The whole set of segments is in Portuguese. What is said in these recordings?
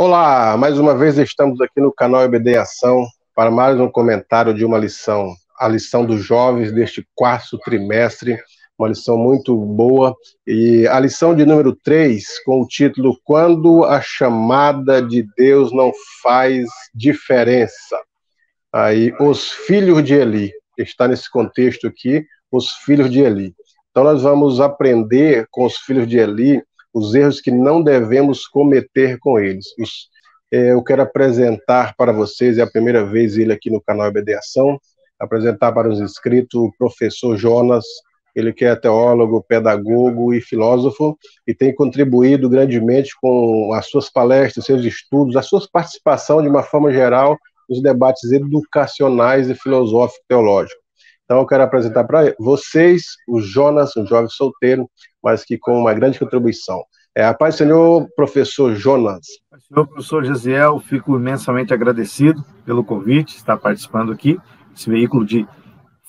Olá, mais uma vez estamos aqui no canal EBD em Ação para mais um comentário de uma lição, a lição dos jovens deste quarto trimestre, uma lição muito boa, e a lição de número 3, com o título Quando a chamada de Deus não faz diferença. Aí, os filhos de Eli, está nesse contexto aqui, os filhos de Eli. Então nós vamos aprender com os filhos de Eli os erros que não devemos cometer com eles. Eu quero apresentar para vocês, é a primeira vez ele aqui no canal EBD Ação, apresentar para os inscritos o professor Jonas, ele que é teólogo, pedagogo e filósofo, e tem contribuído grandemente com as suas palestras, seus estudos, a sua participação de uma forma geral nos debates educacionais e filosófico-teológicos. Então eu quero apresentar para vocês o Jonas, um jovem solteiro, mas que com uma grande contribuição. A paz do Senhor, professor Jonas. Senhor professor Gesiel, fico imensamente agradecido pelo convite, estar participando aqui, esse veículo de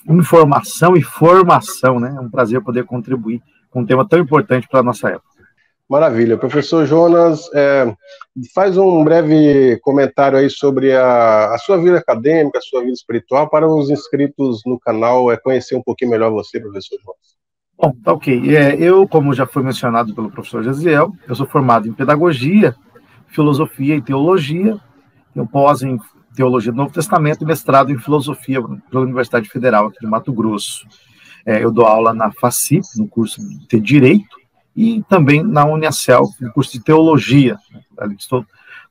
informação e formação, né? É um prazer poder contribuir com um tema tão importante para a nossa época. Maravilha. Professor Jonas, faz um breve comentário aí sobre a sua vida acadêmica, a sua vida espiritual, para os inscritos no canal conhecer um pouquinho melhor você, professor Jonas. Bom, tá ok. Eu, como já foi mencionado pelo professor Gesiel, eu sou formado em pedagogia, filosofia e teologia, tenho pós em teologia do Novo Testamento e mestrado em filosofia pela Universidade Federal aqui de Mato Grosso. Eu dou aula na FACIP, no curso de Direito, e também na Uniacel, no curso de Teologia. Ali estou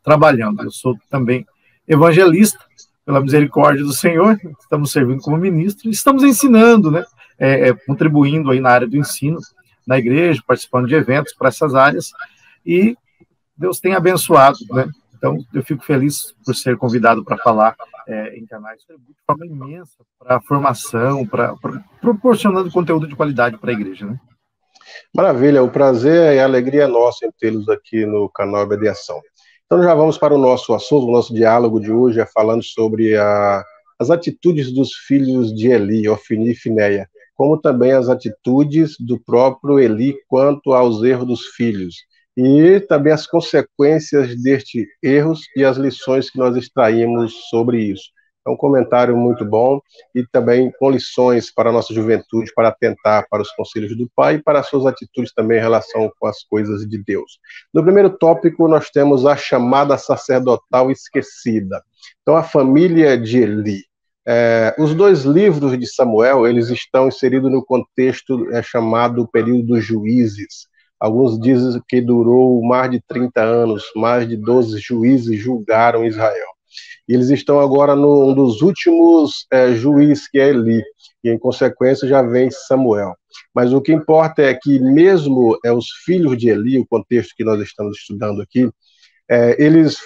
trabalhando. Eu sou também evangelista, pela misericórdia do Senhor, estamos servindo como ministro, e estamos ensinando, né? Contribuindo aí na área do ensino, na igreja, participando de eventos para essas áreas, e Deus tem abençoado, né? Então, eu fico feliz por ser convidado para falar em canais de forma imensa para a formação, proporcionando conteúdo de qualidade para a igreja, né? Maravilha, o prazer e a alegria é nossa em tê-los aqui no canal EBD Ação. Então já vamos para o nosso assunto, o nosso diálogo de hoje é falando sobre as atitudes dos filhos de Eli, Ofni e Finéia, como também as atitudes do próprio Eli quanto aos erros dos filhos, e também as consequências destes erros e as lições que nós extraímos sobre isso. É um comentário muito bom e também com lições para a nossa juventude, para atentar para os conselhos do Pai e para as suas atitudes também em relação com as coisas de Deus. No primeiro tópico, nós temos a chamada sacerdotal esquecida. Então, a família de Eli. Os dois livros de Samuel, eles estão inseridos no contexto chamado período dos juízes. Alguns dizem que durou mais de 30 anos, mais de 12 juízes julgaram Israel. E eles estão agora num dos últimos juízes, que é Eli, e em consequência já vem Samuel. Mas o que importa é que mesmo os filhos de Eli, o contexto que nós estamos estudando aqui, eles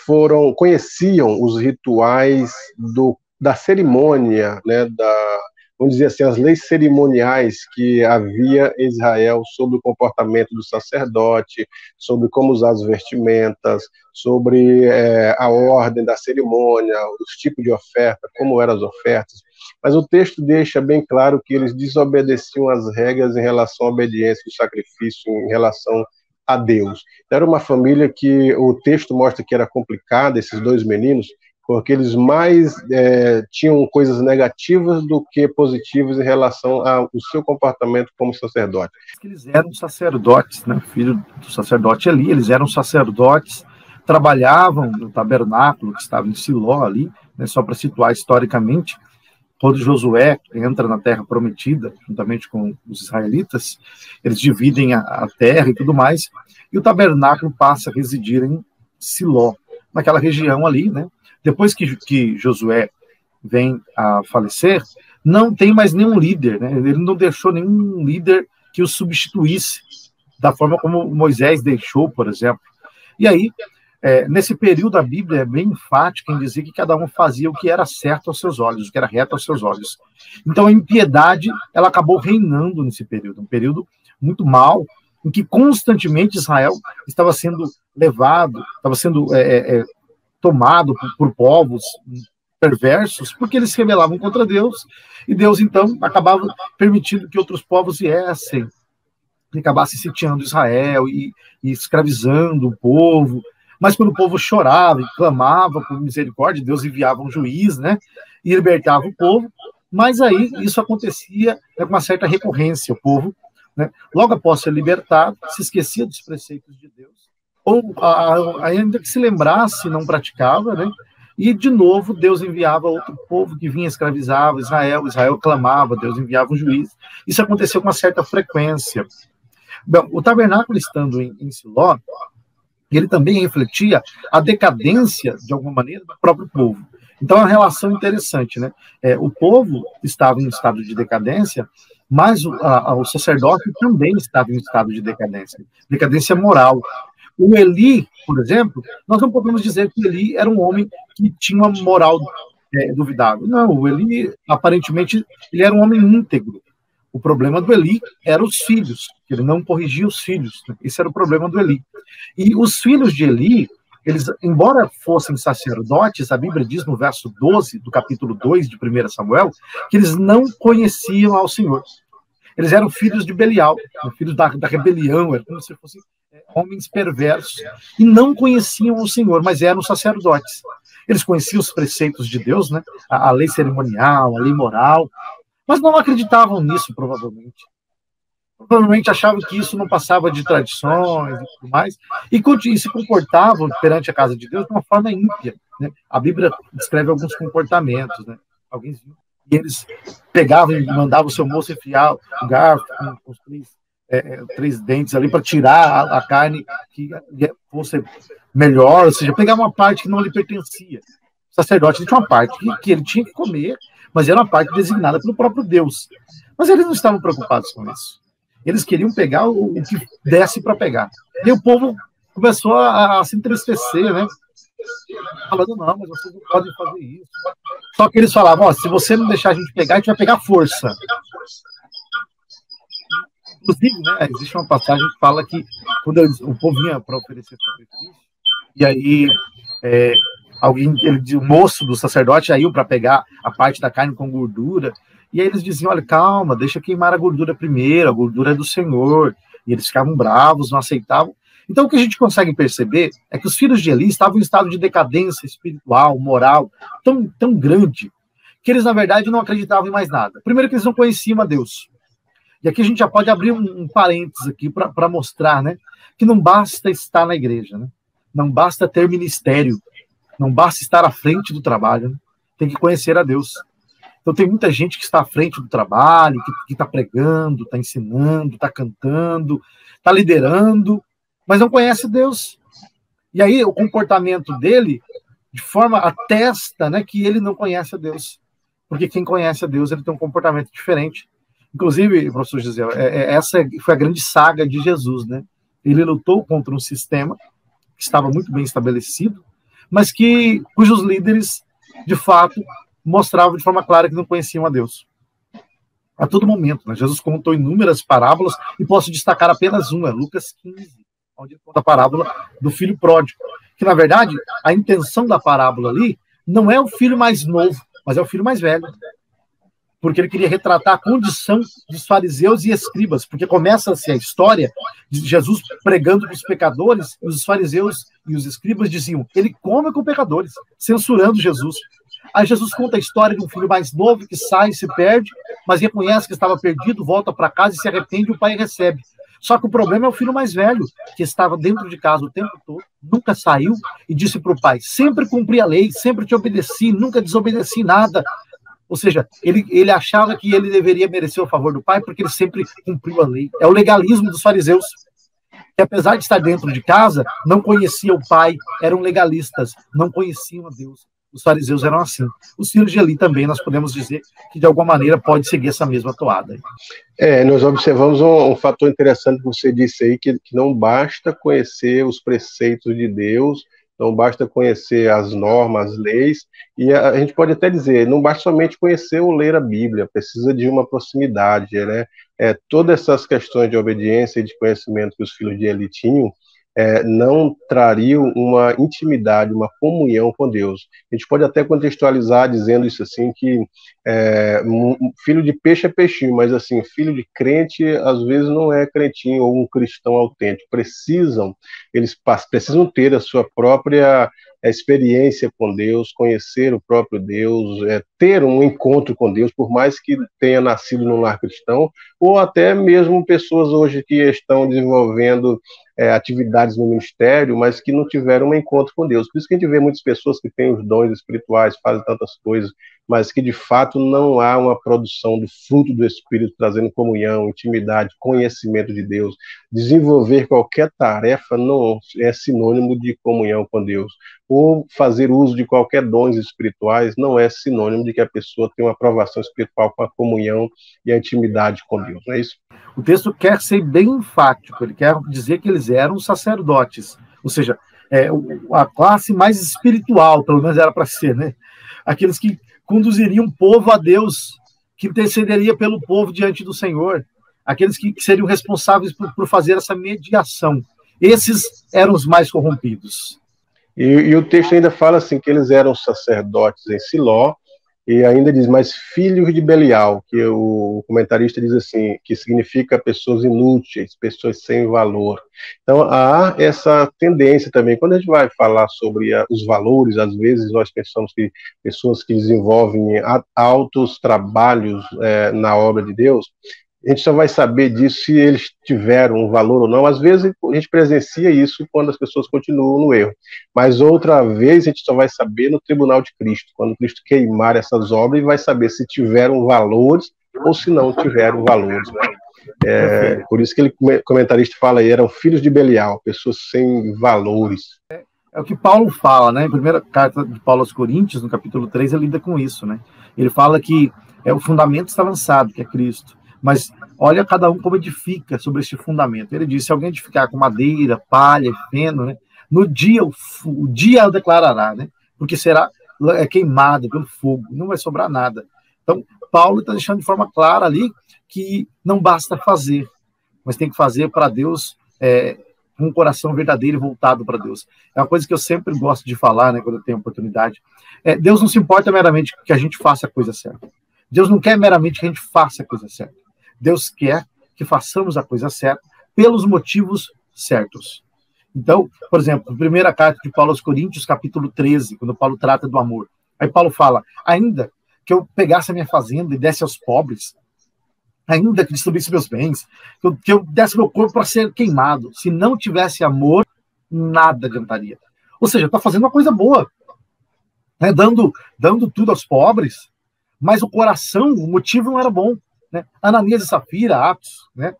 conheciam os rituais da cerimônia, né, vamos dizer assim, as leis cerimoniais que havia em Israel sobre o comportamento do sacerdote, sobre como usar as vestimentas, sobre a ordem da cerimônia, os tipos de oferta, como eram as ofertas. Mas o texto deixa bem claro que eles desobedeciam as regras em relação à obediência do sacrifício, em relação a Deus. Era uma família que o texto mostra que era complicada, esses dois meninos, porque eles mais tinham coisas negativas do que positivas em relação ao seu comportamento como sacerdote. Eles eram sacerdotes, né? Filho do sacerdote ali, eles eram sacerdotes, trabalhavam no tabernáculo que estava em Siló ali, né? Só para situar historicamente, quando Josué entra na Terra Prometida, juntamente com os israelitas, eles dividem a terra e tudo mais, e o tabernáculo passa a residir em Siló, naquela região ali, né? Depois que Josué vem a falecer, não tem mais nenhum líder, né? Ele não deixou nenhum líder que o substituísse, da forma como Moisés deixou, por exemplo. E aí, nesse período, a Bíblia é bem enfática em dizer que cada um fazia o que era certo aos seus olhos, o que era reto aos seus olhos. Então, a impiedade, ela acabou reinando nesse período, um período muito mau, em que constantemente Israel estava sendo levado, estava sendo tomado por povos perversos, porque eles se rebelavam contra Deus, e Deus, então, acabava permitindo que outros povos viessem, e acabassem sitiando Israel, e escravizando o povo, Mas quando o povo chorava e clamava por misericórdia, Deus enviava um juiz, né, e libertava o povo. Mas aí isso acontecia, né, com uma certa recorrência. O povo, né, logo após ser libertado, se esquecia dos preceitos de Deus, ou ainda que se lembrasse, não praticava, né? E de novo Deus enviava outro povo que vinha escravizava Israel, Israel clamava, Deus enviava um juiz. Isso aconteceu com uma certa frequência. Bom, o tabernáculo estando em Siló, ele também refletia a decadência, de alguma maneira, do próprio povo. Então, é uma relação interessante, né? O povo estava em estado de decadência, mas o sacerdote também estava em estado de decadência moral. O Eli, por exemplo, nós não podemos dizer que Eli era um homem que tinha uma moral duvidável. Não, o Eli, aparentemente, ele era um homem íntegro. O problema do Eli eram os filhos, que ele não corrigia os filhos. Esse era o problema do Eli. E os filhos de Eli, eles, embora fossem sacerdotes, a Bíblia diz no verso 12 do capítulo 2 de 1 Samuel, que eles não conheciam ao Senhor. Eles eram filhos de Belial, filhos da rebelião, eram como se fossem homens perversos, e não conheciam o Senhor, mas eram sacerdotes. Eles conheciam os preceitos de Deus, né? A lei cerimonial, a lei moral, mas não acreditavam nisso, provavelmente. Provavelmente achavam que isso não passava de tradições e tudo mais, e se comportavam perante a casa de Deus de uma forma ímpia, né? A Bíblia descreve alguns comportamentos, né? E eles pegavam e mandavam o seu moço enfiar o garfo com os três dentes ali para tirar a carne que fosse melhor, ou seja, pegar uma parte que não lhe pertencia. O sacerdote tinha uma parte que ele tinha que comer, mas era uma parte designada pelo próprio Deus. Mas eles não estavam preocupados com isso. Eles queriam pegar o que desse para pegar. E o povo começou a se entristecer, né? Falando, não, mas vocês não podem fazer isso. Só que eles falavam, se você não deixar a gente pegar, a gente vai pegar força. Inclusive, né, existe uma passagem que fala que quando o povo vinha para oferecer sacrifício, e aí o moço do sacerdote ia para pegar a parte da carne com gordura, e aí eles diziam, olha, calma, deixa queimar a gordura primeiro, a gordura é do Senhor, e eles ficavam bravos, não aceitavam. Então o que a gente consegue perceber é que os filhos de Eli estavam em estado de decadência espiritual, moral, tão grande, que eles na verdade não acreditavam em mais nada. Primeiro que eles não conheciam a Deus. E aqui a gente já pode abrir um parênteses aqui para mostrar, né, que não basta estar na igreja, né? Não basta ter ministério, não basta estar à frente do trabalho, né? Tem que conhecer a Deus. Então tem muita gente que está à frente do trabalho, que está pregando, está ensinando, está cantando, está liderando, mas não conhece Deus. E aí o comportamento dele, de forma atesta, né, que ele não conhece a Deus. Porque quem conhece a Deus, ele tem um comportamento diferente. Inclusive, professor Gisele, essa foi a grande saga de Jesus, né? Ele lutou contra um sistema que estava muito bem estabelecido, mas cujos líderes, de fato, mostravam de forma clara que não conheciam a Deus. A todo momento, né? Jesus contou inúmeras parábolas, e posso destacar apenas uma, Lucas 15, onde ele conta a parábola do filho pródigo, que, na verdade, a intenção da parábola ali não é o filho mais novo, mas é o filho mais velho. Porque ele queria retratar a condição dos fariseus e escribas, porque começa-se a história de Jesus pregando para os pecadores, e os fariseus e os escribas diziam, ele come com pecadores, censurando Jesus. Aí Jesus conta a história de um filho mais novo que sai, se perde, mas reconhece que estava perdido, volta para casa e se arrepende, e o pai recebe. Só que o problema é o filho mais velho, que estava dentro de casa o tempo todo, nunca saiu, e disse para o pai, sempre cumpri a lei, sempre te obedeci, nunca desobedeci nada. Ou seja, ele achava que ele deveria merecer o favor do pai porque ele sempre cumpriu a lei. É o legalismo dos fariseus, que apesar de estar dentro de casa, não conheciam o pai, eram legalistas, não conheciam a Deus. Os fariseus eram assim. Os filhos de Eli também, nós podemos dizer que de alguma maneira pode seguir essa mesma toada. Nós observamos um fator interessante que você disse aí, que não basta conhecer os preceitos de Deus, não basta conhecer as normas, as leis, e a gente pode até dizer, não basta somente conhecer ou ler a Bíblia, precisa de uma proximidade, né? Todas essas questões de obediência e de conhecimento que os filhos de Eli tinham, não trariam uma intimidade, uma comunhão com Deus. A gente pode até contextualizar dizendo isso assim, que filho de peixe é peixinho, mas assim, filho de crente às vezes não é crentinho ou um cristão autêntico. Eles precisam ter a sua própria experiência com Deus, conhecer o próprio Deus, ter um encontro com Deus, por mais que tenha nascido num lar cristão, ou até mesmo pessoas hoje que estão desenvolvendo atividades no ministério, mas que não tiveram um encontro com Deus. Por isso que a gente vê muitas pessoas que têm os dons espirituais, fazem tantas coisas, mas que de fato não há uma produção do fruto do Espírito trazendo comunhão, intimidade, conhecimento de Deus. Desenvolver qualquer tarefa não é sinônimo de comunhão com Deus. Ou fazer uso de qualquer dons espirituais não é sinônimo de que a pessoa tem uma aprovação espiritual com a comunhão e a intimidade com Deus, não é isso? O texto quer ser bem enfático, ele quer dizer que eles eram sacerdotes, ou seja, a classe mais espiritual, pelo menos era para ser, né? Aqueles que conduziriam o povo a Deus, que intercederia pelo povo diante do Senhor, aqueles que seriam responsáveis por fazer essa mediação. Esses eram os mais corrompidos. E o texto ainda fala assim, que eles eram sacerdotes em Siló, e ainda diz, mas filhos de Belial, que o comentarista diz assim, que significa pessoas inúteis, pessoas sem valor. Então, há essa tendência também. Quando a gente vai falar sobre os valores, às vezes nós pensamos que pessoas que desenvolvem altos trabalhos na obra de Deus, a gente só vai saber disso se eles tiveram um valor ou não. Às vezes a gente presencia isso quando as pessoas continuam no erro. Mas outra vez a gente só vai saber no tribunal de Cristo, quando Cristo queimar essas obras e vai saber se tiveram valores ou se não tiveram valores. Né? Por isso que o comentarista fala aí, eram filhos de Belial, pessoas sem valores. É o que Paulo fala, né? Em primeira carta de Paulo aos Coríntios, no capítulo 3, ele lida com isso, né? Ele fala que o fundamento está lançado, que é Cristo. Mas olha cada um como edifica sobre este fundamento. Ele diz, se alguém edificar com madeira, palha, feno, né, no dia, o dia o declarará, né, porque será queimado pelo fogo, não vai sobrar nada. Então, Paulo está deixando de forma clara ali que não basta fazer, mas tem que fazer para Deus com um coração verdadeiro e voltado para Deus. É uma coisa que eu sempre gosto de falar, né, quando eu tenho oportunidade. Deus não se importa meramente que a gente faça a coisa certa. Deus não quer meramente que a gente faça a coisa certa. Deus quer que façamos a coisa certa pelos motivos certos. Então, por exemplo, primeira carta de Paulo aos Coríntios, capítulo 13, quando Paulo trata do amor. Aí Paulo fala, ainda que eu pegasse a minha fazenda e desse aos pobres, ainda que distribuísse meus bens, que eu desse meu corpo para ser queimado, se não tivesse amor, nada adiantaria. Ou seja, está fazendo uma coisa boa, né? dando tudo aos pobres, mas o coração, o motivo não era bom. Né? Ananias e Safira, Atos, né?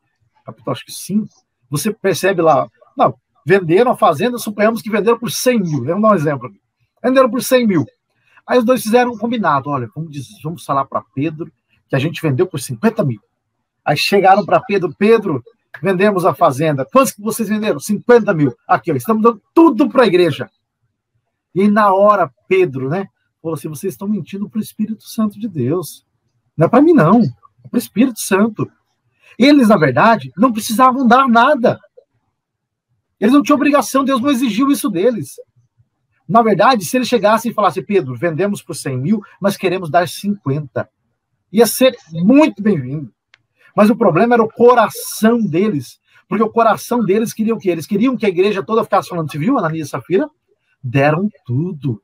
Capítulo acho que 5, você percebe lá, não, venderam a fazenda, suponhamos que venderam por 100 mil, vamos dar um exemplo. Venderam por 100 mil. Aí os dois fizeram um combinado, olha, vamos falar para Pedro que a gente vendeu por 50 mil. Aí chegaram para Pedro, vendemos a fazenda, quantos que vocês venderam? 50 mil. Aqui, ó, estamos dando tudo para a igreja. E na hora, Pedro, né, falou assim, vocês estão mentindo para o Espírito Santo de Deus. Não é para mim, não. É para o Espírito Santo. Eles, na verdade, não precisavam dar nada. Eles não tinham obrigação, Deus não exigiu isso deles. Na verdade, se eles chegassem e falassem, Pedro, vendemos por 100 mil, mas queremos dar 50. Ia ser muito bem-vindo. Mas o problema era o coração deles. Porque o coração deles queria o quê? Eles queriam que a igreja toda ficasse falando, você viu, Ananias e Safira? Deram tudo.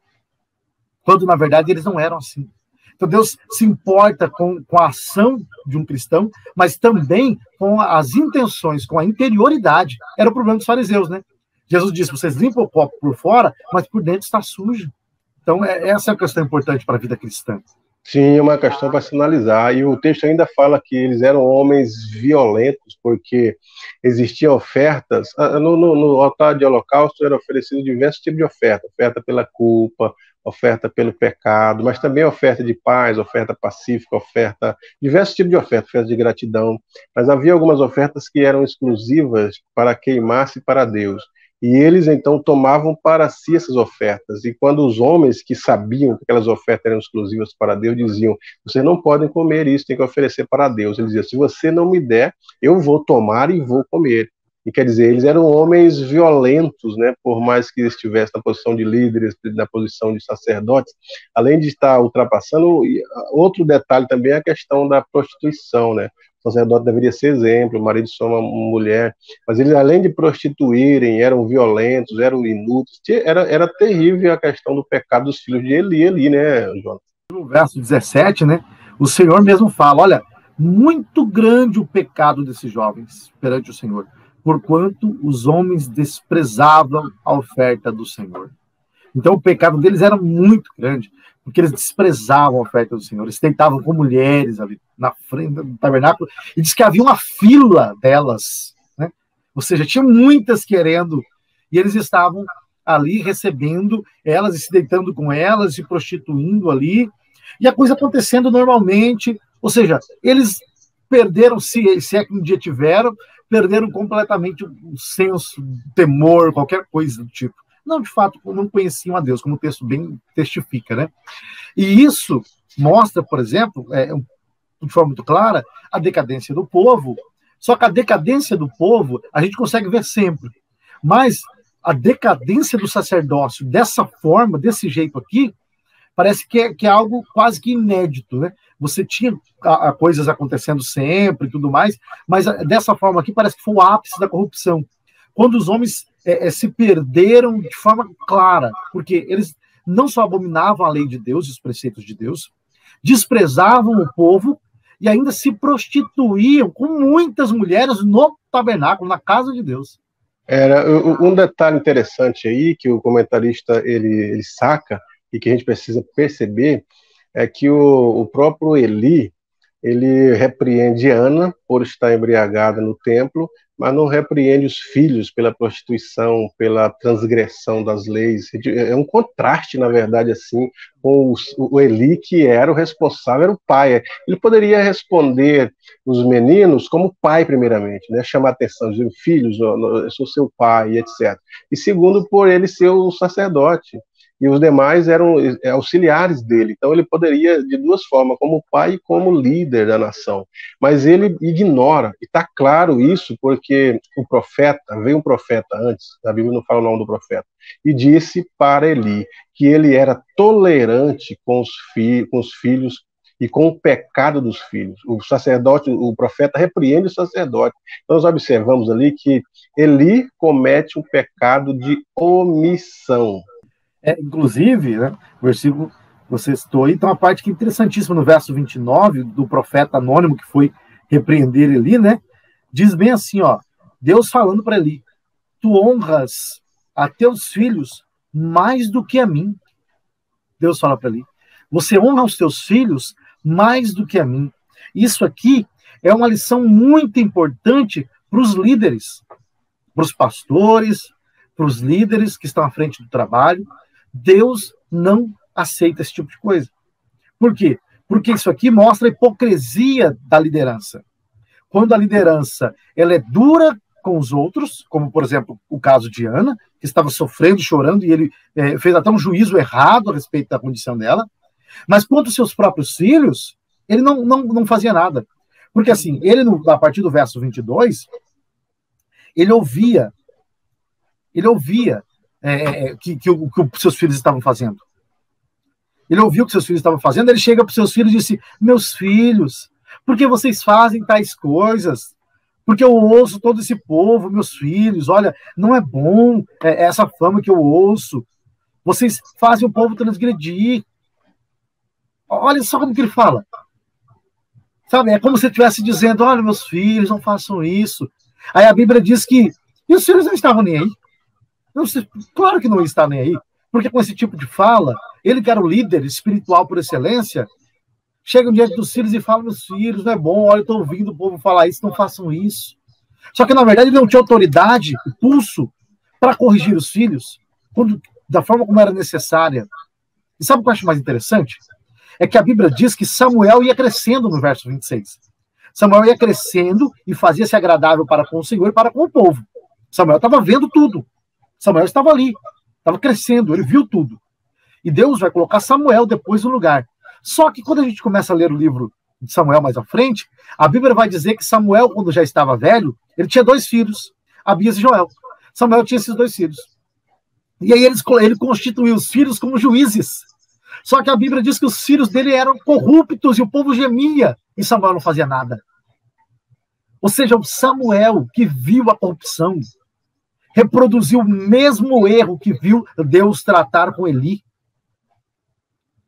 Quando, na verdade, eles não eram assim. Então, Deus se importa com a ação de um cristão, mas também com as intenções, com a interioridade. Era o problema dos fariseus, né? Jesus disse, vocês limpam o copo por fora, mas por dentro está sujo. Então, essa é a questão importante para a vida cristã. Sim, é uma questão para sinalizar. E o texto ainda fala que eles eram homens violentos, porque existiam ofertas. No altar de holocausto era oferecido diversos tipos de oferta. Oferta pela culpa, oferta pelo pecado, mas também oferta de paz, oferta pacífica, diversos tipos de oferta de gratidão. Mas havia algumas ofertas que eram exclusivas para queimar-se para Deus. E eles, então, tomavam para si essas ofertas. E quando os homens que sabiam que aquelas ofertas eram exclusivas para Deus, diziam, vocês não podem comer isso, tem que oferecer para Deus. Ele dizia, se você não me der, eu vou tomar e vou comer. E quer dizer, eles eram homens violentos, né? Por mais que estivessem na posição de líderes, na posição de sacerdotes, além de estar ultrapassando, outro detalhe também é a questão da prostituição, né? O sacerdote deveria ser exemplo, o marido só uma mulher, mas eles, além de prostituírem, eram violentos, eram inúteis, era terrível a questão do pecado dos filhos de Eli, né, João? No verso 17, né, o Senhor mesmo fala, olha, muito grande o pecado desses jovens perante o Senhor, porquanto os homens desprezavam a oferta do Senhor. Então o pecado deles era muito grande, porque eles desprezavam a oferta do Senhor, eles deitavam com mulheres ali na frente do tabernáculo, e diz que havia uma fila delas, né? Ou seja, tinha muitas querendo, e eles estavam ali recebendo elas, e se deitando com elas, se prostituindo ali, e a coisa acontecendo normalmente, ou seja, eles perderam, se é que um dia tiveram, perderam completamente o senso, o temor, qualquer coisa do tipo. Não, de fato, não conheciam a Deus, como o texto bem testifica, né? E isso mostra, por exemplo, de forma muito clara, a decadência do povo. Só que a decadência do povo a gente consegue ver sempre. Mas a decadência do sacerdócio dessa forma, desse jeito aqui, parece que é algo quase que inédito, né? Você tinha coisas acontecendo sempre e tudo mais, mas dessa forma aqui parece que foi o ápice da corrupção. Quando os homens se perderam de forma clara, porque eles não só abominavam a lei de Deus e os preceitos de Deus, desprezavam o povo e ainda se prostituíam com muitas mulheres no tabernáculo, na casa de Deus. Era um detalhe interessante aí que o comentarista ele saca e que a gente precisa perceber é que o próprio Eli, ele repreende Ana por estar embriagada no templo, mas não repreende os filhos pela prostituição, pela transgressão das leis. É um contraste, na verdade, assim, com o Eli, que era o responsável, era o pai. Ele poderia responder os meninos como pai, primeiramente, né? Chamar atenção, dizer, filhos, eu sou seu pai, etc. E segundo, por ele ser o sacerdote. E os demais eram auxiliares dele. Então ele poderia, de duas formas, como pai e como líder da nação. Mas ele ignora, e está claro isso, porque veio um profeta antes, a Bíblia não fala o nome do profeta, e disse para Eli que ele era tolerante com os filhos e com o pecado dos filhos. O sacerdote, o profeta repreende o sacerdote. Então nós observamos ali que Eli comete um pecado de omissão. Inclusive, né, o versículo que você citou aí, tem uma parte que é interessantíssima no verso 29, do profeta anônimo que foi repreender Eli, né? Diz bem assim, ó, Deus falando para Eli, tu honras a teus filhos mais do que a mim. Deus fala para Eli, você honra os teus filhos mais do que a mim. Isso aqui é uma lição muito importante para os líderes, para os pastores, para os líderes que estão à frente do trabalho. Deus não aceita esse tipo de coisa. Por quê? Porque isso aqui mostra a hipocrisia da liderança. Quando a liderança ela é dura com os outros, como, por exemplo, o caso de Ana, que estava sofrendo, chorando, e ele fez até um juízo errado a respeito da condição dela, mas quanto aos seus próprios filhos, ele não fazia nada. Porque, assim, ele, a partir do verso 22, ele ouvia que os seus filhos estavam fazendo. Ele ouviu o que seus filhos estavam fazendo, ele chega para os seus filhos e disse, meus filhos, por que vocês fazem tais coisas? Porque eu ouço todo esse povo, meus filhos, olha, não é bom essa fama que eu ouço. Vocês fazem o povo transgredir. Olha só como que ele fala. Sabe, é como se ele estivesse dizendo, olha, meus filhos, não façam isso. Aí a Bíblia diz que, e os filhos não estavam nem aí. Claro que não está nem aí, porque com esse tipo de fala, ele que era o líder espiritual por excelência, chega diante dos filhos e fala, meus filhos, não é bom, olha, eu estou ouvindo o povo falar isso, não façam isso. Só que, na verdade, ele não tinha autoridade, pulso, para corrigir os filhos, da forma como era necessária. E sabe o que eu acho mais interessante? É que a Bíblia diz que Samuel ia crescendo no verso 26. Samuel ia crescendo e fazia-se agradável para com o Senhor e para com o povo. Samuel estava vendo tudo. Samuel estava ali, estava crescendo, ele viu tudo. E Deus vai colocar Samuel depois no lugar. Só que quando a gente começa a ler o livro de Samuel mais à frente, a Bíblia vai dizer que Samuel, quando já estava velho, ele tinha 2 filhos. Abias e Joel. Samuel tinha esses dois filhos. E aí ele constituiu os filhos como juízes. Só que a Bíblia diz que os filhos dele eram corruptos e o povo gemia. E Samuel não fazia nada. Ou seja, o Samuel, que viu a corrupção, reproduziu o mesmo erro que viu Deus tratar com Eli.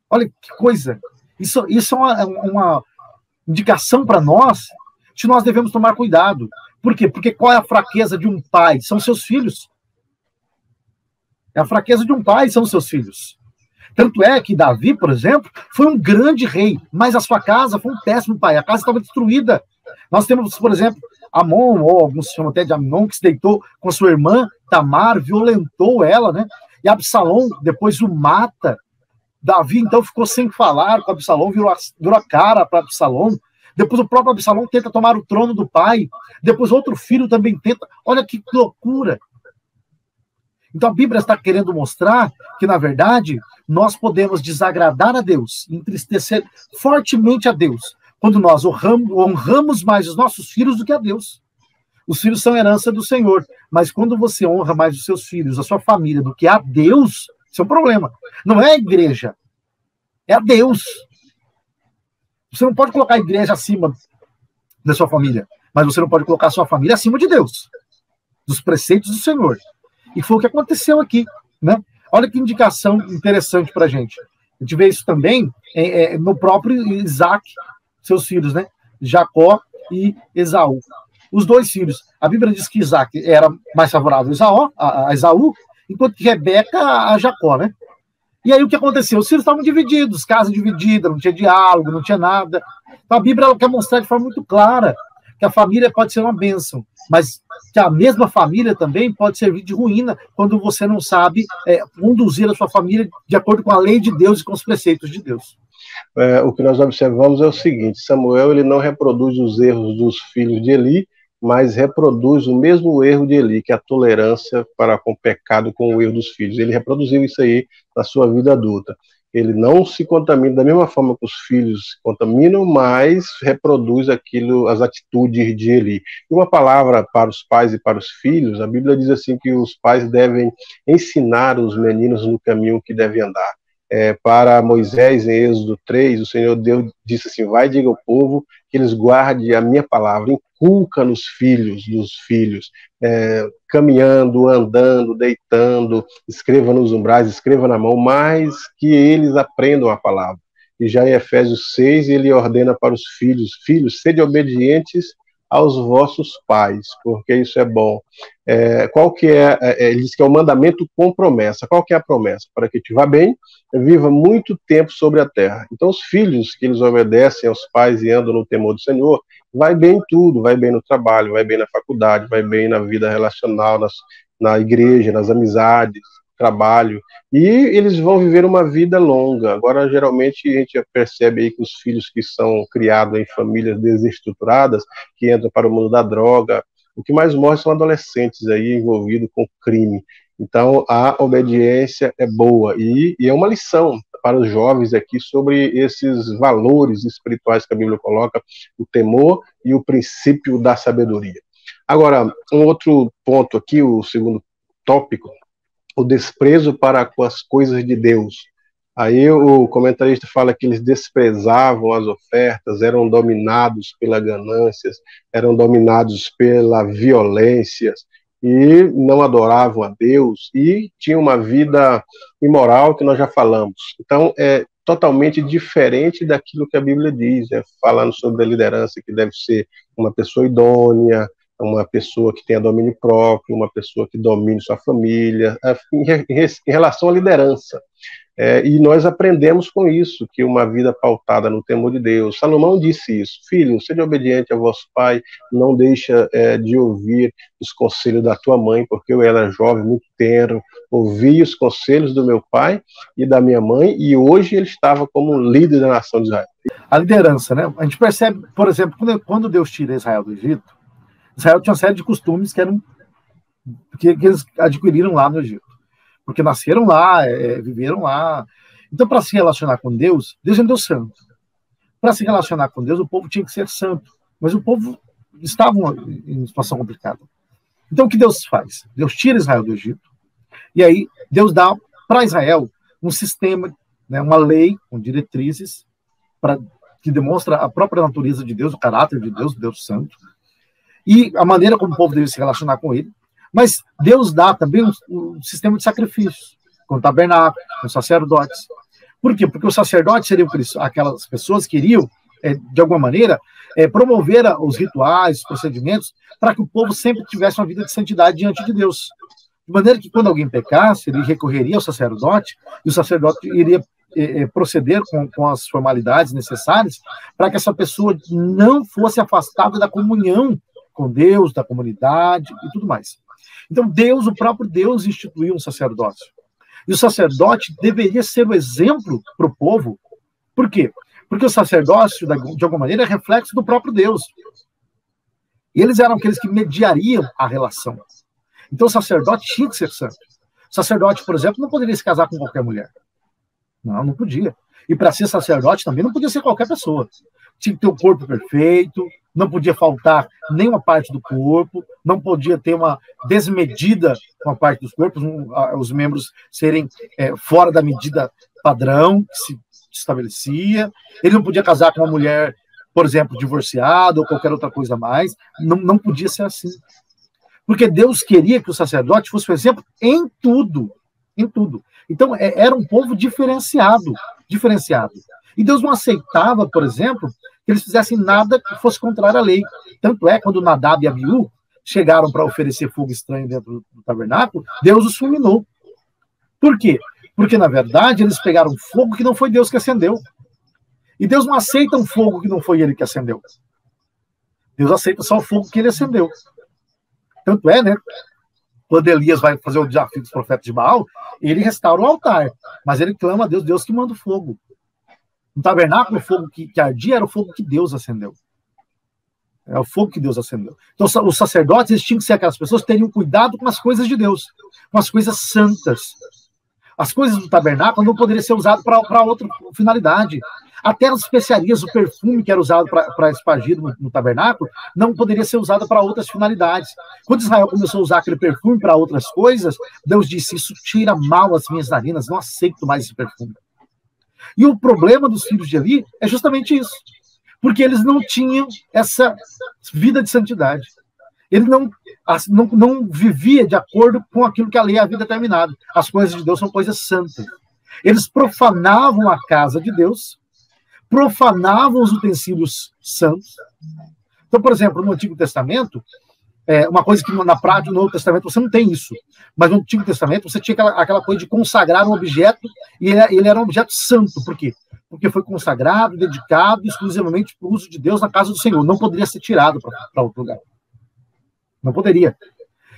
Olha que coisa. Isso é uma indicação para nós, que nós devemos tomar cuidado. Por quê? Porque qual é a fraqueza de um pai? São seus filhos. É a fraqueza de um pai, são seus filhos. Tanto é que Davi, por exemplo, foi um grande rei, mas a sua casa foi um péssimo pai. A casa estava destruída. Nós temos, por exemplo, Amon, ou alguns chamam até de Amnon, que se deitou com a sua irmã Tamar, violentou ela, né? E Absalom depois o mata. Davi, então, ficou sem falar com Absalom, virou a cara para Absalom. Depois o próprio Absalom tenta tomar o trono do pai. Depois outro filho também tenta. Olha que loucura. Então a Bíblia está querendo mostrar que, na verdade, nós podemos desagradar a Deus, entristecer fortemente a Deus, quando nós honramos mais os nossos filhos do que a Deus. Os filhos são herança do Senhor, mas quando você honra mais os seus filhos, a sua família, do que a Deus, isso é um problema. Não é a igreja, é a Deus. Você não pode colocar a igreja acima da sua família, mas você não pode colocar a sua família acima de Deus, dos preceitos do Senhor. E foi o que aconteceu aqui, né? Olha que indicação interessante para a gente. A gente vê isso também no próprio Isaac, seus filhos, né? Jacó e Esaú. Os dois filhos. A Bíblia diz que Isaac era mais favorável a Esaú, enquanto que Rebeca a Jacó, né? E aí o que aconteceu? Os filhos estavam divididos, casa dividida, não tinha diálogo, não tinha nada. Então a Bíblia ela quer mostrar de forma muito clara que a família pode ser uma bênção, mas que a mesma família também pode servir de ruína quando você não sabe conduzir a sua família de acordo com a lei de Deus e com os preceitos de Deus. O que nós observamos é o seguinte: Samuel ele não reproduz os erros dos filhos de Eli, mas reproduz o mesmo erro de Eli, que é a tolerância para com o pecado, com o erro dos filhos. Ele reproduziu isso aí na sua vida adulta. Ele não se contamina da mesma forma que os filhos se contaminam, mas reproduz aquilo, as atitudes de Eli. E uma palavra para os pais e para os filhos, a Bíblia diz assim que os pais devem ensinar os meninos no caminho que devem andar. Para Moisés, em Êxodo 3, o Senhor Deus disse assim: vai, diga ao povo que eles guardem a minha palavra, inculca nos filhos dos filhos, caminhando, andando, deitando, escreva nos umbrais, escreva na mão, mas que eles aprendam a palavra. E já em Efésios 6, ele ordena para os filhos: sede obedientes aos vossos pais, porque isso é bom. Qual que ele diz que é o mandamento com promessa. Qual que é a promessa? Para que te vá bem, viva muito tempo sobre a terra. Então os filhos que eles obedecem aos pais e andam no temor do Senhor, vai bem em tudo, vai bem no trabalho, vai bem na faculdade, vai bem na vida relacional, na igreja, nas amizades, trabalho, e eles vão viver uma vida longa. Agora, geralmente, a gente percebe aí que os filhos que são criados em famílias desestruturadas, que entram para o mundo da droga, o que mais morre são adolescentes aí envolvidos com crime. Então, a obediência é boa, e é uma lição para os jovens aqui sobre esses valores espirituais que a Bíblia coloca, o temor e o princípio da sabedoria. Agora, um outro ponto aqui, o segundo tópico, o desprezo para com as coisas de Deus. Aí o comentarista fala que eles desprezavam as ofertas, eram dominados pela ganância, eram dominados pela violência, e não adoravam a Deus, e tinham uma vida imoral, que nós já falamos. Então, é totalmente diferente daquilo que a Bíblia diz, falando sobre a liderança, que deve ser uma pessoa idônea, uma pessoa que tenha domínio próprio, uma pessoa que domine sua família, em relação à liderança. E nós aprendemos com isso, que uma vida pautada no temor de Deus. Salomão disse isso: filho, seja obediente ao vosso pai, não deixa de ouvir os conselhos da tua mãe, porque eu era jovem, muito tenro, ouvi os conselhos do meu pai e da minha mãe, e hoje ele estava como líder da nação de Israel. A liderança, né? A gente percebe, por exemplo, quando Deus tira Israel do Egito, Israel tinha uma série de costumes que eles adquiriram lá no Egito. Porque nasceram lá, viveram lá. Então, para se relacionar com Deus, Deus é um Deus santo. Para se relacionar com Deus, o povo tinha que ser santo. Mas o povo estava em situação complicada. Então, o que Deus faz? Deus tira Israel do Egito, e aí Deus dá para Israel um sistema, né, uma lei com diretrizes que demonstra a própria natureza de Deus, o caráter de Deus, Deus Santo, e a maneira como o povo deve se relacionar com ele. Mas Deus dá também um sistema de sacrifícios, com o tabernáculo, com os sacerdotes. Por quê? Porque os sacerdotes seriam aquelas pessoas que iriam, de alguma maneira, promover os rituais, os procedimentos, para que o povo sempre tivesse uma vida de santidade diante de Deus. De maneira que, quando alguém pecasse, ele recorreria ao sacerdote, e o sacerdote iria proceder com as formalidades necessárias para que essa pessoa não fosse afastada da comunhão com Deus, da comunidade e tudo mais. Então, o próprio Deus instituiu um sacerdócio. E o sacerdote deveria ser o exemplo para o povo. Por quê? Porque o sacerdócio, de alguma maneira, é reflexo do próprio Deus. E eles eram aqueles que mediariam a relação. Então, o sacerdote tinha que ser santo. O sacerdote, por exemplo, não poderia se casar com qualquer mulher. Não podia. E para ser sacerdote também não podia ser qualquer pessoa. Tinha que ter um corpo perfeito, não podia faltar nenhuma parte do corpo, não podia ter uma desmedida com a parte dos corpos, os membros serem fora da medida padrão que se estabelecia. Ele não podia casar com uma mulher, por exemplo, divorciada ou qualquer outra coisa mais. Não podia ser assim. Porque Deus queria que o sacerdote fosse, por exemplo, em tudo. Em tudo. Então, era um povo diferenciado. E Deus não aceitava, por exemplo, que eles fizessem nada que fosse contrário à lei. Tanto é, quando Nadab e Abiú chegaram para oferecer fogo estranho dentro do tabernáculo, Deus os fulminou. Por quê? Porque, na verdade, eles pegaram fogo que não foi Deus que acendeu. E Deus não aceita um fogo que não foi ele que acendeu. Deus aceita só o fogo que ele acendeu. Tanto é, né? Quando Elias vai fazer o desafio dos profetas de Baal, ele restaura o altar, mas ele clama a Deus, Deus que manda o fogo. No tabernáculo, o fogo que ardia era o fogo que Deus acendeu. É o fogo que Deus acendeu. Então, os sacerdotes, eles tinham que ser aquelas pessoas que teriam cuidado com as coisas de Deus, com as coisas santas. As coisas do tabernáculo não poderiam ser usadas para outra finalidade. Até as especiarias, o perfume que era usado para espargido no tabernáculo, não poderia ser usado para outras finalidades. Quando Israel começou a usar aquele perfume para outras coisas, Deus disse, isso tira mal as minhas narinas, não aceito mais esse perfume. E o problema dos filhos de Eli é justamente isso. Porque eles não tinham essa vida de santidade. Ele não vivia de acordo com aquilo que a lei havia determinado. As coisas de Deus são coisas santas. Eles profanavam a casa de Deus, profanavam os utensílios santos. Então, por exemplo, no Antigo Testamento, uma coisa que na prática, no Novo Testamento, você não tem isso. Mas no Antigo Testamento, você tinha aquela coisa de consagrar um objeto, e ele era um objeto santo. Por quê? Porque foi consagrado, dedicado exclusivamente para o uso de Deus na casa do Senhor. Não poderia ser tirado para outro lugar. Não poderia.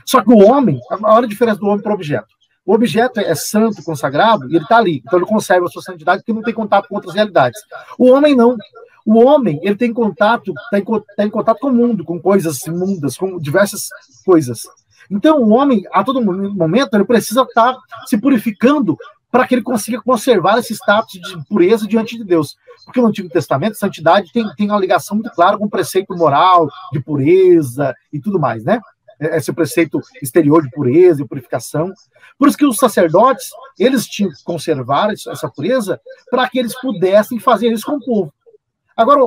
Só que o homem, olha a diferença do homem para o objeto. O objeto é santo, consagrado, e ele está ali. Então ele conserva a sua santidade porque não tem contato com outras realidades. O homem não. O homem, ele tem contato, tá em contato com o mundo, com coisas imundas, com diversas coisas. Então o homem, a todo momento, ele precisa estar se purificando para que ele consiga conservar esse status de pureza diante de Deus. Porque no Antigo Testamento, santidade tem uma ligação muito clara com o preceito moral, de pureza e tudo mais, né? Esse preceito exterior de pureza e purificação. Por isso que os sacerdotes, eles tinham que conservar essa pureza para que eles pudessem fazer isso com o povo. Agora,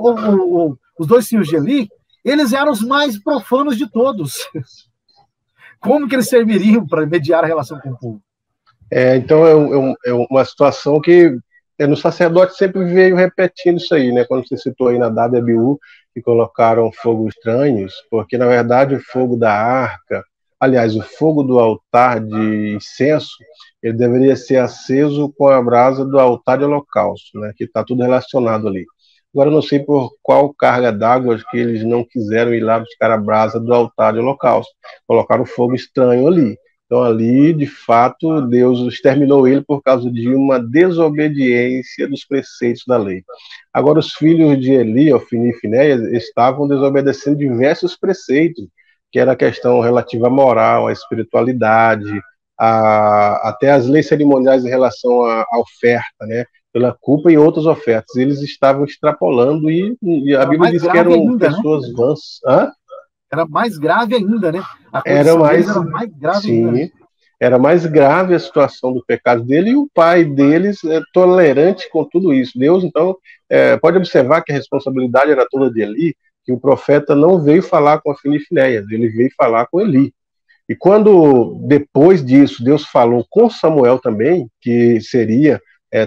os dois filhos de Eli, eles eram os mais profanos de todos. Como que eles serviriam para mediar a relação com o povo? Então é uma situação que no sacerdote sempre veio repetindo isso aí, né? Quando você citou aí Nadab e Abiú, que colocaram fogo estranhos, porque na verdade o fogo da arca, aliás, o fogo do altar de incenso, ele deveria ser aceso com a brasa do altar de holocausto, né? Que está tudo relacionado ali. Agora eu não sei por qual carga d'água que eles não quiseram ir lá buscar a brasa do altar de holocausto, colocaram fogo estranho ali. Então, ali, de fato, Deus exterminou ele por causa de uma desobediência dos preceitos da lei. Agora, os filhos de Eli, Ofni e Finéias, estavam desobedecendo diversos preceitos, que era a questão relativa à moral, à espiritualidade, até as leis cerimoniais em relação à oferta, né? Pela culpa e outras ofertas. Eles estavam extrapolando e a Bíblia diz que eram pessoas vãs. Hã? Era mais grave ainda, né? A Era mais, era mais grave sim, ainda. Né? era mais grave a situação do pecado dele, e o pai deles é tolerante com tudo isso. Deus, então, pode observar que a responsabilidade era toda de Eli, que o profeta não veio falar com a filha de Finéias, ele veio falar com Eli. E quando, depois disso, Deus falou com Samuel também, que seria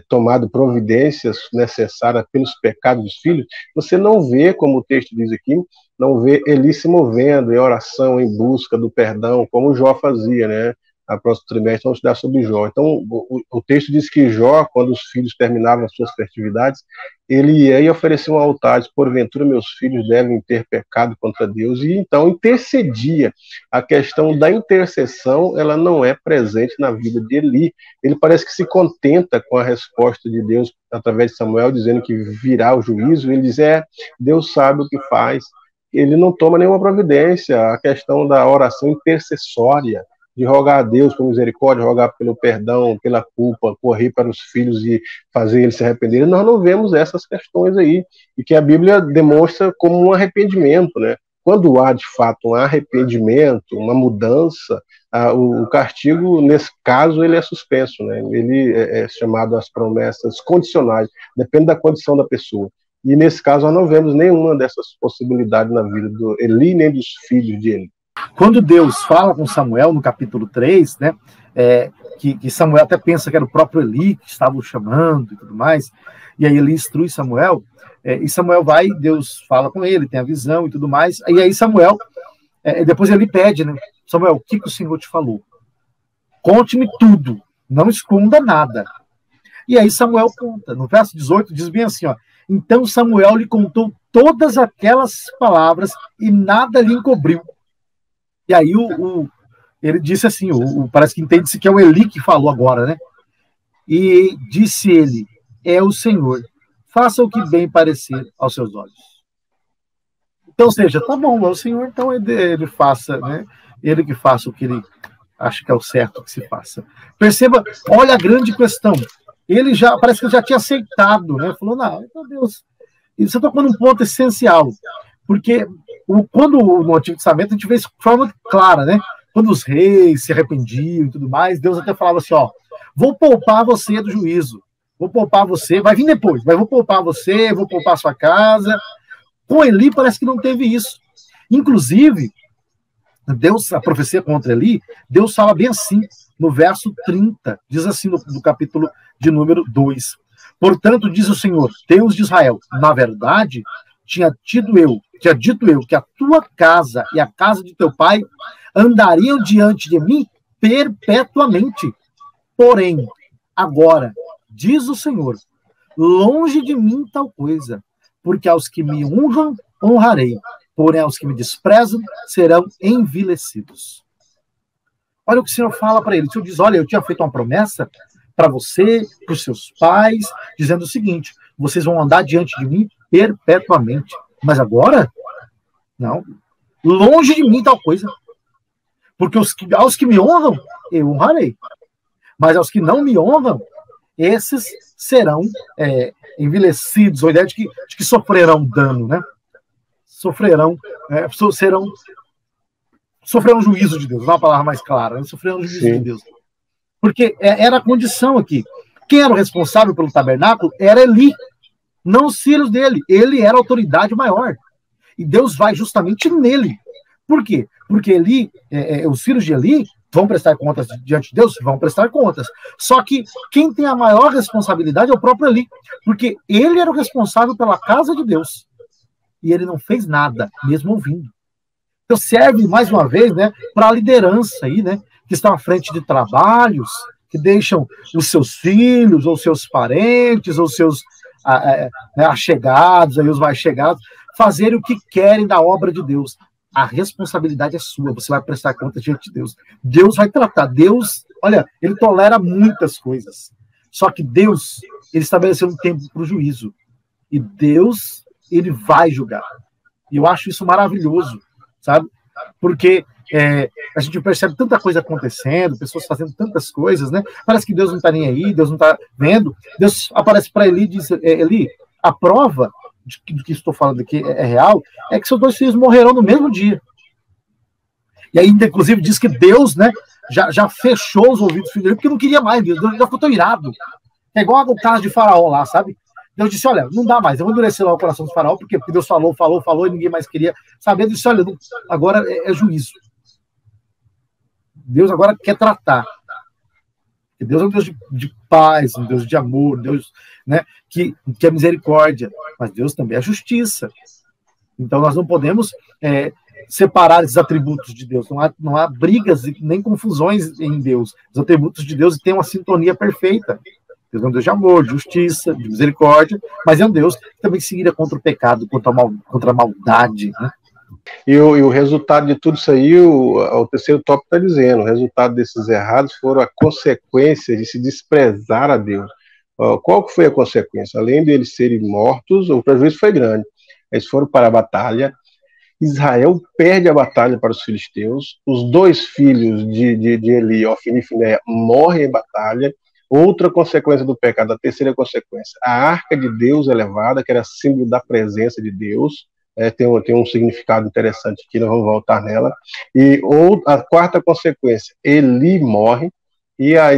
tomado providências necessárias pelos pecados dos filhos, você não vê, como o texto diz aqui, não vê Eli se movendo em oração, em busca do perdão, como Jó fazia, né? A próximo trimestre vamos estudar sobre Jó. Então, o texto diz que Jó, quando os filhos terminavam as suas festividades, ele ia e oferecia um altar, diz, porventura meus filhos devem ter pecado contra Deus, e então intercedia. A questão da intercessão, ela não é presente na vida de Eli. Ele parece que se contenta com a resposta de Deus através de Samuel, dizendo que virá o juízo. Ele diz, Deus sabe o que faz. Ele não toma nenhuma providência. A questão da oração intercessória, de rogar a Deus por misericórdia, rogar pelo perdão, pela culpa, correr para os filhos e fazer eles se arrependerem, nós não vemos essas questões aí, e que a Bíblia demonstra como um arrependimento, né? Quando há, de fato, um arrependimento, uma mudança, o castigo, nesse caso, ele é suspenso, né? Ele é chamado as promessas condicionais, depende da condição da pessoa. E, nesse caso, nós não vemos nenhuma dessas possibilidades na vida do Eli, nem dos filhos de Eli. Quando Deus fala com Samuel, no capítulo 3, né, que Samuel até pensa que era o próprio Eli que estava o chamando e tudo mais, e aí ele instrui Samuel, e Samuel vai, Deus fala com ele, tem a visão e tudo mais, e aí Samuel, depois ele pede, né, Samuel, o que o Senhor te falou? Conte-me tudo, não esconda nada. E aí Samuel conta, no verso 18 diz bem assim, ó, então Samuel lhe contou todas aquelas palavras e nada lhe encobriu. E aí ele disse assim, parece que entende-se que é o Eli que falou agora, né? E disse ele, é o Senhor, faça o que bem parecer aos seus olhos. Então, ou seja, tá bom, é o Senhor, então ele faça, né? Ele que faça o que ele acha que é o certo que se faça. Perceba, olha a grande questão. Ele já, parece que ele já tinha aceitado, né? Falou, não, meu Deus, e você tocou num ponto essencial, porque quando no Antigo Testamento a gente vê isso de forma clara, né? Quando os reis se arrependiam e tudo mais, Deus até falava assim, ó, vou poupar você do juízo, vou poupar você, vai vir depois, mas vou poupar você, vou poupar sua casa. Com Eli parece que não teve isso. Inclusive, Deus, a profecia contra Eli, Deus fala bem assim, no verso 30, diz assim no capítulo de número 2. Portanto, diz o Senhor, Deus de Israel, na verdade, tinha dito eu que a tua casa e a casa de teu pai andariam diante de mim perpetuamente. Porém, agora, diz o Senhor, longe de mim tal coisa, porque aos que me honram, honrarei, porém aos que me desprezam, serão envilecidos. Olha o que o Senhor fala para ele. O Senhor diz, olha, eu tinha feito uma promessa para você, para os seus pais, dizendo o seguinte, vocês vão andar diante de mim perpetuamente. Mas agora, não. Longe de mim tal coisa. Porque aos que me honram, eu honrarei. Mas aos que não me honram, esses serão envelhecidos. A ideia de que sofrerão dano, né? Sofrerão juízo de Deus. Não é uma palavra mais clara. Né? Sofrerão juízo de Deus. Porque era a condição aqui. Quem era o responsável pelo tabernáculo era Eli. Não os filhos dele. Ele era a autoridade maior. E Deus vai justamente nele. Por quê? Porque Eli, os filhos de Eli vão prestar contas diante de Deus? Vão prestar contas. Só que quem tem a maior responsabilidade é o próprio Eli. Porque ele era o responsável pela casa de Deus. E ele não fez nada, mesmo ouvindo. Então serve, mais uma vez, né, para a liderança aí, né, que estão à frente de trabalhos, que deixam os seus filhos, ou seus parentes, ou seus achegados, aí os mais chegados, fazerem o que querem da obra de Deus. A responsabilidade é sua, você vai prestar conta diante de Deus. Deus vai tratar. Deus, olha, ele tolera muitas coisas. Só que Deus, ele estabeleceu um tempo para o juízo. E Deus, ele vai julgar. E eu acho isso maravilhoso, sabe? Porque a gente percebe tanta coisa acontecendo, pessoas fazendo tantas coisas, né? Parece que Deus não está nem aí, Deus não está vendo. Deus aparece para Eli e diz, Eli, a prova do que estou falando aqui é real, é que seus 2 filhos morrerão no mesmo dia. E aí, inclusive, diz que Deus, né, já fechou os ouvidos do filho dele, porque não queria mais, Deus já ficou tão irado. É igual o caso de Faraó lá, sabe? Deus disse, olha, não dá mais, eu vou endurecer lá o coração do Faraó, porque Deus falou, e ninguém mais queria saber. Ele disse, olha, agora é juízo. Deus agora quer tratar. Deus é um Deus de paz, um Deus de amor, um Deus, né, que é misericórdia, mas Deus também é justiça. Então nós não podemos separar esses atributos de Deus. Não há brigas nem confusões em Deus. Os atributos de Deus têm uma sintonia perfeita. Deus é um Deus de amor, de justiça, de misericórdia, mas é um Deus que também se ira contra o pecado, contra a maldade, né? E o resultado de tudo isso aí, o terceiro tópico está dizendo, o resultado desses errados foram a consequência de se desprezar a Deus. Qual que foi a consequência? Além de eles serem mortos, o prejuízo foi grande. Eles foram para a batalha, Israel perde a batalha para os filisteus, os 2 filhos de Eli, Ofni e Finéia, morrem em batalha. Outra consequência do pecado, a terceira consequência, a arca de Deus é levada, que era símbolo da presença de Deus, tem um significado interessante aqui, nós vamos voltar nela. E a quarta consequência, Eli morre, e a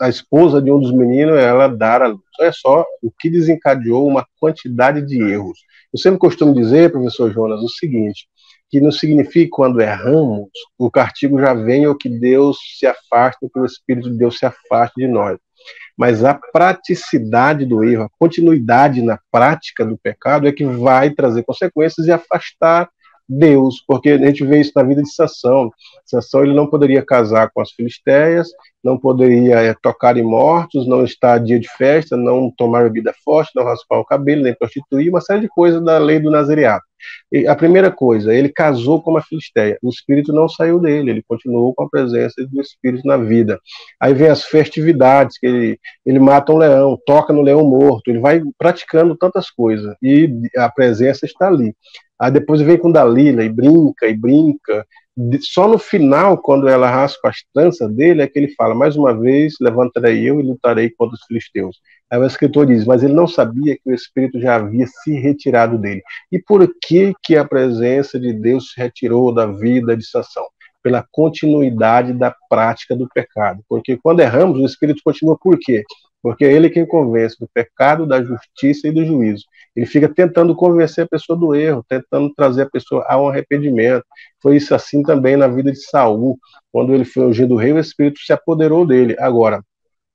esposa de um dos meninos, ela dá a luz. Olha só o que desencadeou uma quantidade de erros. Eu sempre costumo dizer, professor Jonas, o seguinte, que não significa que quando erramos, o castigo já vem ou que Deus se afaste, ou que o Espírito de Deus se afaste de nós. Mas a praticidade do erro, a continuidade na prática do pecado é que vai trazer consequências e afastar Deus, porque a gente vê isso na vida de Sansão. Sansão, ele não poderia casar com as filisteias, não poderia tocar em mortos, não estar dia de festa, não tomar bebida forte, não raspar o cabelo, nem prostituir, uma série de coisas da lei do nazareato. E a primeira coisa, ele casou com uma filisteia, o espírito não saiu dele, ele continuou com a presença do espírito na vida. Aí vem as festividades, que ele mata um leão, toca no leão morto, ele vai praticando tantas coisas, e a presença está ali. Aí depois vem com Dalila, e brinca, só no final, quando ela raspa as tranças dele, é que ele fala, mais uma vez, levantarei eu e lutarei contra os filisteus. Aí o escritor diz, mas ele não sabia que o Espírito já havia se retirado dele. E por que a presença de Deus se retirou da vida de Sansão? Pela continuidade da prática do pecado. Porque quando erramos, o Espírito continua por quê? Porque é ele quem convence do pecado, da justiça e do juízo. Ele fica tentando convencer a pessoa do erro, tentando trazer a pessoa a um arrependimento. Foi isso assim também na vida de Saul. Quando ele foi ungido rei, o Espírito se apoderou dele. Agora,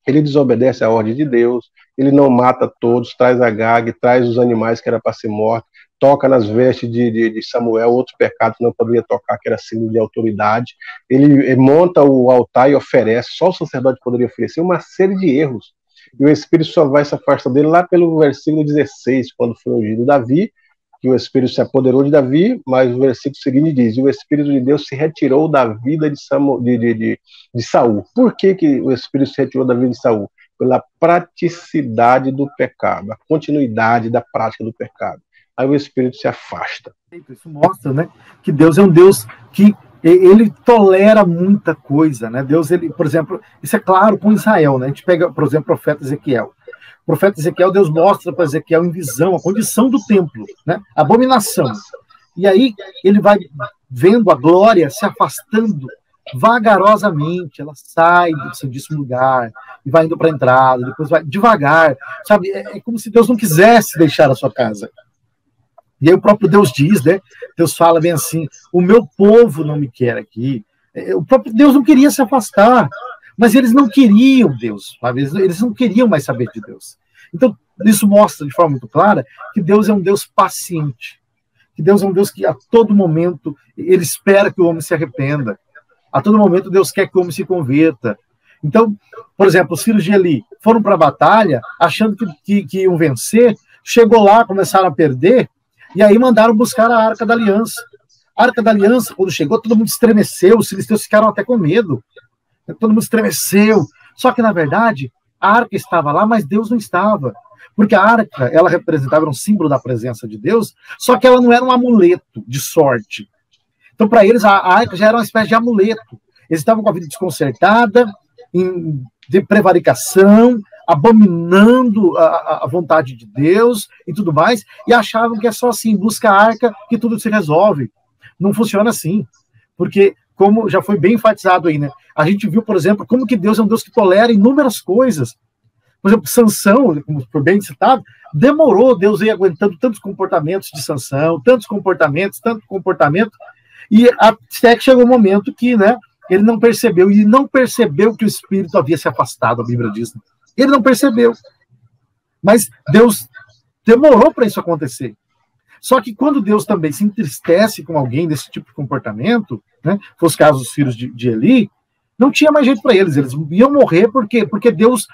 ele desobedece à ordem de Deus, ele não mata todos, traz Agag, traz os animais que era para ser morto, toca nas vestes de Samuel, outro pecado que não poderia tocar, que era símbolo de autoridade. Ele monta o altar e oferece, só o sacerdote poderia oferecer, uma série de erros. E o Espírito só vai se afastar dele lá pelo versículo 16, quando foi ungido Davi, que o Espírito se apoderou de Davi, mas o versículo seguinte diz, e o Espírito de Deus se retirou da vida de Saul. Por que o Espírito se retirou da vida de Saul? Pela praticidade do pecado, a continuidade da prática do pecado. Aí o Espírito se afasta. Isso mostra, né, que Deus é um Deus que ele tolera muita coisa, né? Deus, ele, por exemplo, isso é claro com Israel, né? A gente pega, por exemplo, o profeta Ezequiel. O profeta Ezequiel, Deus mostra para Ezequiel em visão a condição do templo, né? A abominação. E aí ele vai vendo a glória se afastando vagarosamente, ela sai do santíssimo lugar e vai indo para a entrada, depois vai devagar, sabe? É como se Deus não quisesse deixar a sua casa. E aí o próprio Deus diz, né? Deus fala bem assim, o meu povo não me quer aqui. O próprio Deus não queria se afastar, mas eles não queriam Deus, sabe? Eles não queriam mais saber de Deus. Então, isso mostra de forma muito clara que Deus é um Deus paciente, que Deus é um Deus que a todo momento ele espera que o homem se arrependa, a todo momento Deus quer que o homem se converta. Então, por exemplo, os filhos de Eli foram para a batalha achando que iam vencer, chegou lá, começaram a perder, e aí mandaram buscar a Arca da Aliança. A Arca da Aliança, quando chegou, todo mundo estremeceu, os filisteus ficaram até com medo. Todo mundo estremeceu. Só que, na verdade, a Arca estava lá, mas Deus não estava. Porque a Arca, ela representava, era um símbolo da presença de Deus, só que ela não era um amuleto de sorte. Então, para eles, a Arca já era uma espécie de amuleto. Eles estavam com a vida desconcertada, de prevaricação, abominando a vontade de Deus e tudo mais, e achavam que é só assim, busca a arca que tudo se resolve. Não funciona assim, porque como já foi bem enfatizado aí, né? A gente viu, por exemplo, como que Deus é um Deus que tolera inúmeras coisas. Por exemplo, Sansão, como foi bem citado, demorou, Deus ia aguentando tantos comportamentos de Sansão, tanto comportamento, e até que chegou um momento que, né, ele não percebeu que o espírito havia se afastado, a Bíblia diz. Né? Ele não percebeu. Mas Deus demorou para isso acontecer. Só que quando Deus também se entristece com alguém desse tipo de comportamento, né, foi os casos dos filhos de Eli, não tinha mais jeito para eles iam morrer porque Deus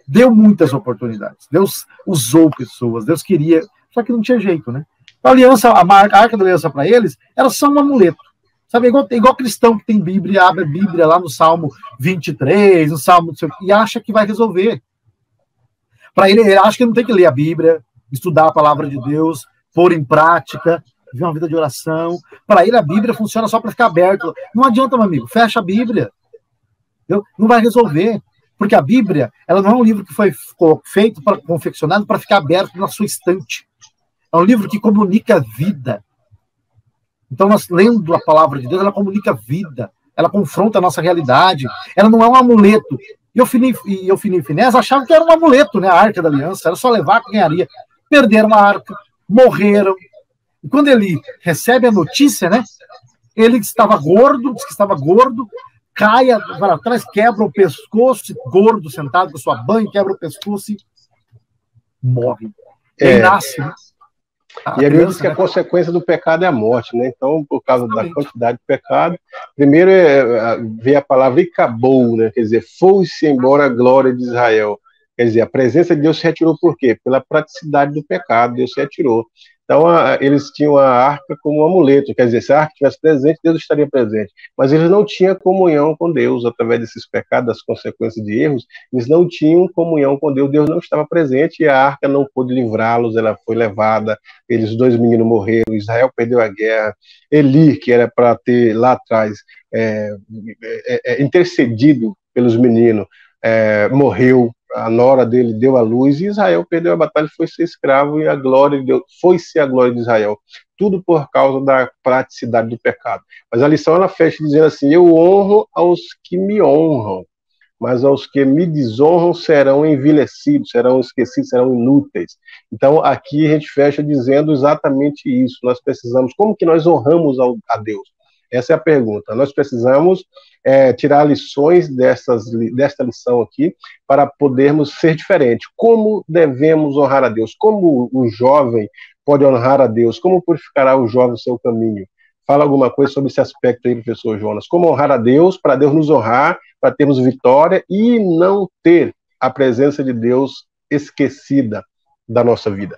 deu muitas oportunidades, Deus usou pessoas, Deus queria, só que não tinha jeito, né? A aliança, a arca da aliança para eles era só um amuleto, sabe? Igual cristão que tem Bíblia, abre a Bíblia lá no Salmo 23, no Salmo, e acha que vai resolver. Para ele acha que não tem que ler a Bíblia, estudar a palavra de Deus, pôr em prática, viver uma vida de oração. Para ele a Bíblia funciona só para ficar aberto. Não adianta, meu amigo, fecha a Bíblia. Não vai resolver. Porque a Bíblia, ela não é um livro que foi feito, confeccionado para ficar aberto na sua estante. É um livro que comunica vida. Então, nós lendo a palavra de Deus, ela comunica vida. Ela confronta a nossa realidade. Ela não é um amuleto. E Ofni e Finéias achavam que era um amuleto, né? A Arca da Aliança. Era só levar que ganharia. Perderam a arca. Morreram. E quando ele recebe a notícia, né? Ele estava gordo, diz que estava gordo, cai para trás, quebra o pescoço, gordo, sentado com sua banha, quebra o pescoço e morre. Ele nasce, né? E ele diz que a consequência do pecado é a morte, né? Então, por causa da quantidade de pecado, primeiro vê a palavra e acabou, né? Quer dizer, foi-se embora a glória de Israel. Quer dizer, a presença de Deus se retirou por quê? Pela praticidade do pecado, Deus se retirou. Então, eles tinham a arca como um amuleto, quer dizer, se a arca estivesse presente, Deus estaria presente. Mas eles não tinham comunhão com Deus, através desses pecados, das consequências de erros, eles não tinham comunhão com Deus, Deus não estava presente e a arca não pôde livrá-los, ela foi levada, os dois meninos morreram, Israel perdeu a guerra, Eli, que era para ter lá atrás intercedido pelos meninos, morreu, a nora dele deu a luz e Israel perdeu a batalha, foi ser escravo e a glória de Deus, foi-se a glória de Israel. Tudo por causa da praticidade do pecado. Mas a lição ela fecha dizendo assim: eu honro aos que me honram, mas aos que me desonram serão envelhecidos, serão esquecidos, serão inúteis. Então aqui a gente fecha dizendo exatamente isso. Nós precisamos, como que nós honramos a Deus? Essa é a pergunta. Nós precisamos tirar lições desta lição aqui para podermos ser diferentes. Como devemos honrar a Deus? Como o jovem pode honrar a Deus? Como purificará o jovem o seu caminho? Fala alguma coisa sobre esse aspecto aí, professor Jonas. Como honrar a Deus, para Deus nos honrar, para termos vitória e não ter a presença de Deus esquecida da nossa vida.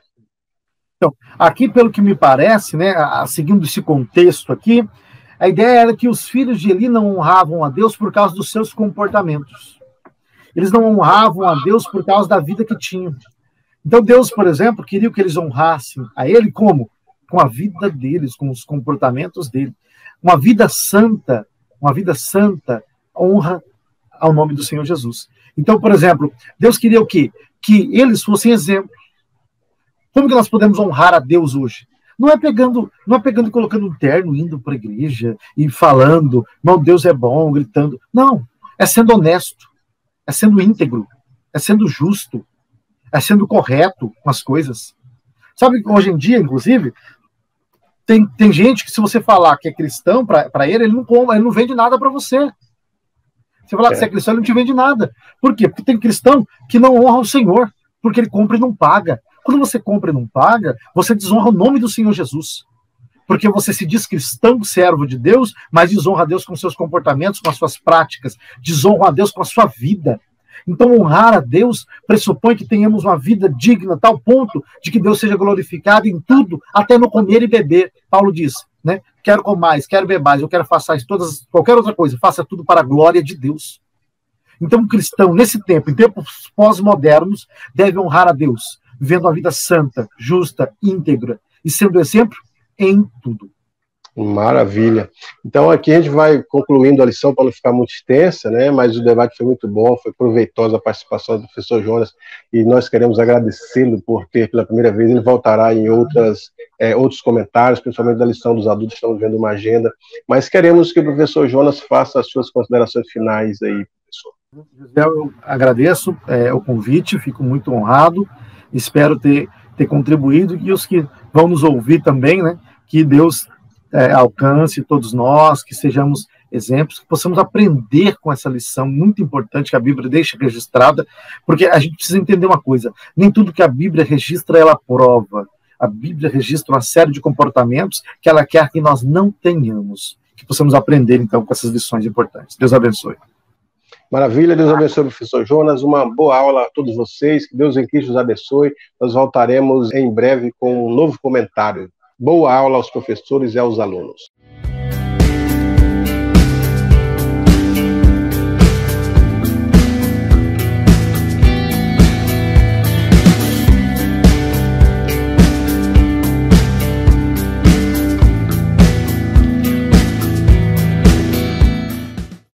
Então, aqui, pelo que me parece, né, seguindo esse contexto aqui, a ideia era que os filhos de Eli não honravam a Deus por causa dos seus comportamentos. Eles não honravam a Deus por causa da vida que tinham. Então Deus, por exemplo, queria que eles honrassem a Ele como? Com a vida deles, com os comportamentos dele. Uma vida santa honra ao nome do Senhor Jesus. Então, por exemplo, Deus queria o quê? Que eles fossem exemplo. Como que nós podemos honrar a Deus hoje? Não é pegando e colocando um terno, indo para a igreja e falando, meu Deus é bom, gritando. Não, é sendo honesto, é sendo íntegro, é sendo justo, é sendo correto com as coisas. Sabe, hoje em dia, inclusive, tem gente que se você falar que é cristão, para ele não vende nada para você. Você falar que você é cristão, ele não te vende nada. Por quê? Porque tem cristão que não honra o Senhor, porque ele compra e não paga. Quando você compra e não paga, você desonra o nome do Senhor Jesus. Porque você se diz cristão, servo de Deus, mas desonra a Deus com seus comportamentos, com as suas práticas, desonra a Deus com a sua vida. Então, honrar a Deus pressupõe que tenhamos uma vida digna, a tal ponto de que Deus seja glorificado em tudo, até no comer e beber. Paulo diz, né? Quero comais, quero bebais, eu quero façais qualquer outra coisa, faça tudo para a glória de Deus. Então, o cristão, nesse tempo, em tempos pós-modernos, deve honrar a Deus, vivendo uma vida santa, justa, íntegra, e sendo exemplo em tudo. Maravilha. Então aqui a gente vai concluindo a lição para não ficar muito extensa, né? Mas o debate foi muito bom, foi proveitosa a participação do professor Jonas e nós queremos agradecê-lo porque pela primeira vez ele voltará em outros comentários, principalmente da lição dos adultos, estamos vendo uma agenda, mas queremos que o professor Jonas faça as suas considerações finais aí, professor. José, eu agradeço o convite, fico muito honrado, espero ter contribuído e os que vão nos ouvir também, né? Que Deus alcance todos nós, que sejamos exemplos, que possamos aprender com essa lição muito importante que a Bíblia deixa registrada, porque a gente precisa entender uma coisa, nem tudo que a Bíblia registra, ela prova. A Bíblia registra uma série de comportamentos que ela quer que nós não tenhamos, que possamos aprender, então, com essas lições importantes. Deus abençoe. Maravilha, Deus abençoe, professor Jonas, uma boa aula a todos vocês, que Deus em Cristo os abençoe, nós voltaremos em breve com um novo comentário. Boa aula aos professores e aos alunos.